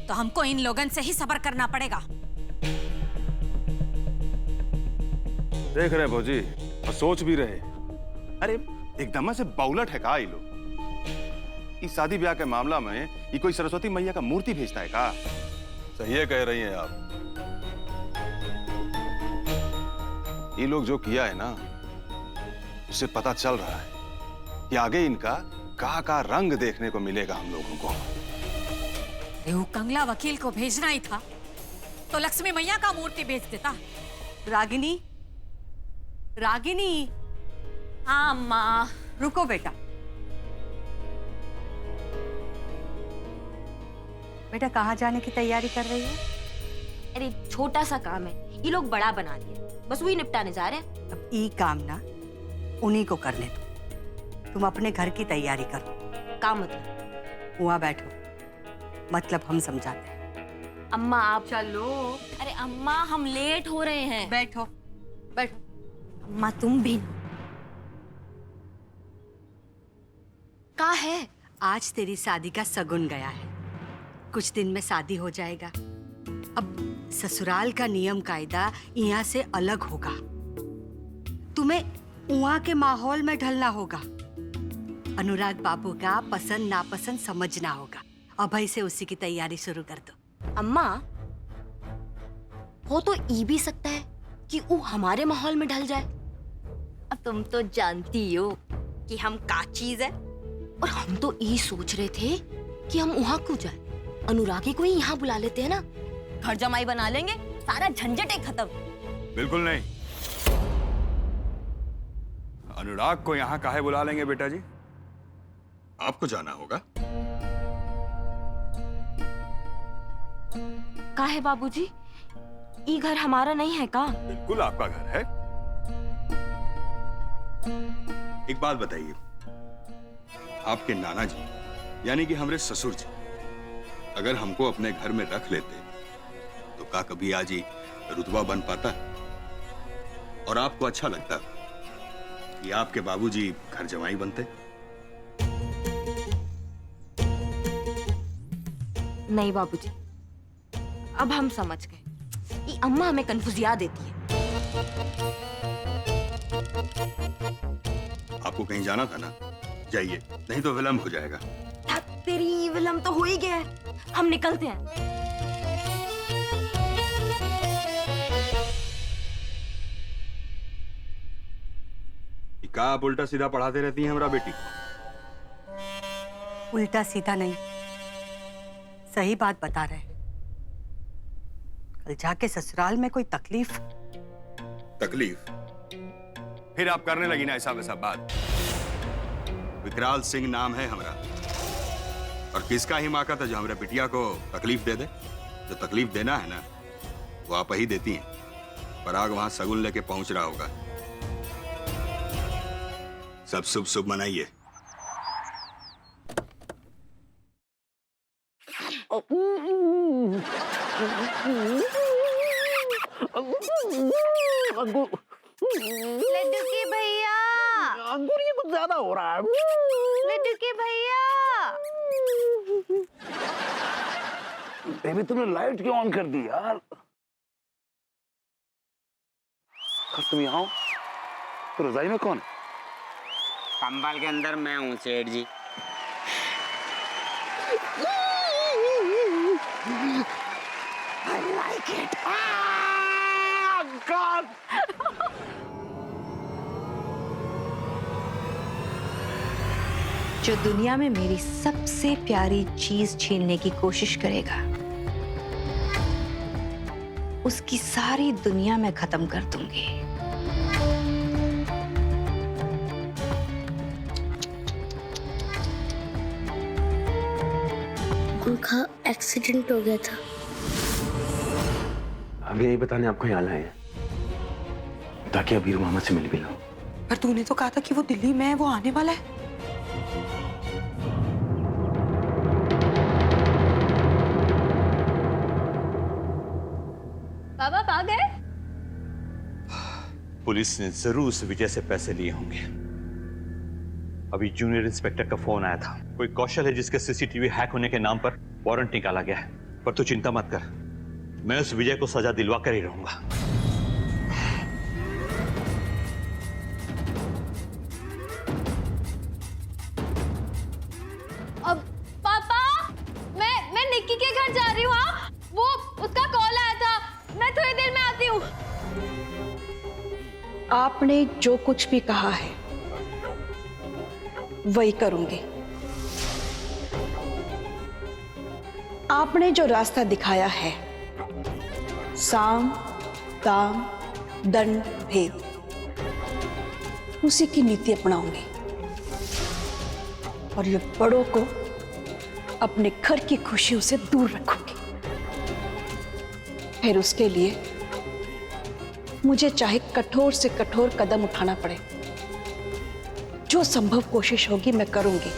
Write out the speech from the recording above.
तो हमको इन लोगन से ही सब्र करना पड़ेगा। देख रहे भौजी और सोच भी रहे। अरे एकदम से बाउलट है का ये लोग? इस शादी ब्याह के मामला में ये कोई सरस्वती मैया का मूर्ति भेजता है का? सही है कह रही हैं आप। ये लोग जो किया है ना, उससे पता चल रहा है कि आगे इनका का रंग देखने को मिलेगा हम लोगों को। वो कंगला वकील को भेजना ही था तो लक्ष्मी मैया का मूर्ति भेज देता। रागिनी, रागिनी। हाँ अम्मा। रुको बेटा। बेटा कहाँ जाने की तैयारी कर रही है? अरे छोटा सा काम है, ये लोग बड़ा बना दिए, बस वही निपटाने जा रहे हैं। अब ये काम ना उन्हीं को करने दो, तुम अपने घर की तैयारी करो। काम मतलब? वहाँ बैठो, मतलब हम समझाते हैं। अम्मा आप चलो। अरे अम्मा हम लेट हो रहे हैं। बैठो बैठो। अम्मा तुम भी का है? आज तेरी शादी का शगुन गया है, कुछ दिन में शादी हो जाएगा। अब ससुराल का नियम कायदा यहाँ से अलग होगा, तुम्हें वहाँ के माहौल में ढलना होगा। अनुराग बाबू का पसंद नापसंद समझना होगा। अभय से उसी की तैयारी शुरू कर दो। अम्मा हो तो ई भी सकता है कि वो हमारे माहौल में ढल जाए। अब तुम तो जानती हो कि हम का चीज है, और हम तो ये सोच रहे थे कि हम वहाँ क्यों जाए, अनुरागी को ही यहाँ बुला लेते हैं ना, घर जमाई बना लेंगे, सारा झंझट है खत्म। बिल्कुल नहीं, अनुराग को यहाँ काहे बुला लेंगे बेटा जी? आपको जाना होगा। का है बाबूजी? ये घर हमारा नहीं है का? बिल्कुल आपका घर है। एक बात बताइए, आपके नाना जी यानी कि हमारे ससुर जी अगर हमको अपने घर में रख लेते तो का कभी आज ही रुतबा बन पाता? और आपको अच्छा लगता कि आपके बाबूजी घर जमाई बनते? नहीं बाबूजी, अब हम समझ गए। ये अम्मा हमें कंफ्यूजिया देती है। आपको कहीं जाना था ना, जाइए, नहीं तो विलंब हो जाएगा। तेरी विलंब तो हो ही गया है, हम निकलते हैं। का आप उल्टा सीधा पढ़ाते रहती हैं हमारा बेटी? उल्टा सीधा नहीं, सही बात बता रहे हैं। कल जाके ससुराल में कोई तकलीफ? तकलीफ? फिर आप करने लगी ना ऐसा वैसा बात। विकराल सिंह नाम है हमारा, और किसका हिमाकत है जो हमारे बिटिया को तकलीफ दे दे? जो तकलीफ देना है ना वो आप ही देती हैं। पराग वहां सगुन लेके पहुंच रहा होगा। सब शुभ शुभ मनाइए। लड्डू के भैया, अंगूर ये कुछ ज्यादा हो रहा है। लड्डू के भैया। बेबी तुमने लाइट क्यों ऑन कर दी यार? तुम यहाँ हो तो रजाई में कौन? कंबल के अंदर मैं हूँ सेठ जी। I like it. Ah, God. जो दुनिया में मेरी सबसे प्यारी चीज छीनने की कोशिश करेगा उसकी सारी दुनिया में खत्म कर दूंगी। उनका एक्सीडेंट हो गया था। हम यही बताने आपको यहाँ लाए हैं ताकि अबीर मामा से मिल भी लो। पर तूने तो कहा था कि वो दिल्ली में है, वो आने वाला है। बाबा आ गए? पुलिस ने जरूर उस विजय से पैसे लिए होंगे। अभी जूनियर इंस्पेक्टर का फोन आया था, कोई कौशल है जिसके सीसीटीवी हैक होने के नाम पर वारंट निकाला गया है। पर तू चिंता मत कर, मैं उस विजय को सजा दिलवा कर ही रहूंगा। अब पापा, मैं निक्की के घर जा रही हूँ। हाँ, वो उसका कॉल आया था। मैं थोड़ी देर में आती हूँ। आपने जो कुछ भी कहा है वही करूंगी। आपने जो रास्ता दिखाया है, साम दाम दंड भेद, उसी की नीति अपनाऊंगी और ये बड़ों को अपने घर की खुशियों से दूर रखूंगी। फिर उसके लिए मुझे चाहे कठोर से कठोर कदम उठाना पड़े, जो संभव कोशिश होगी मैं करूंगी।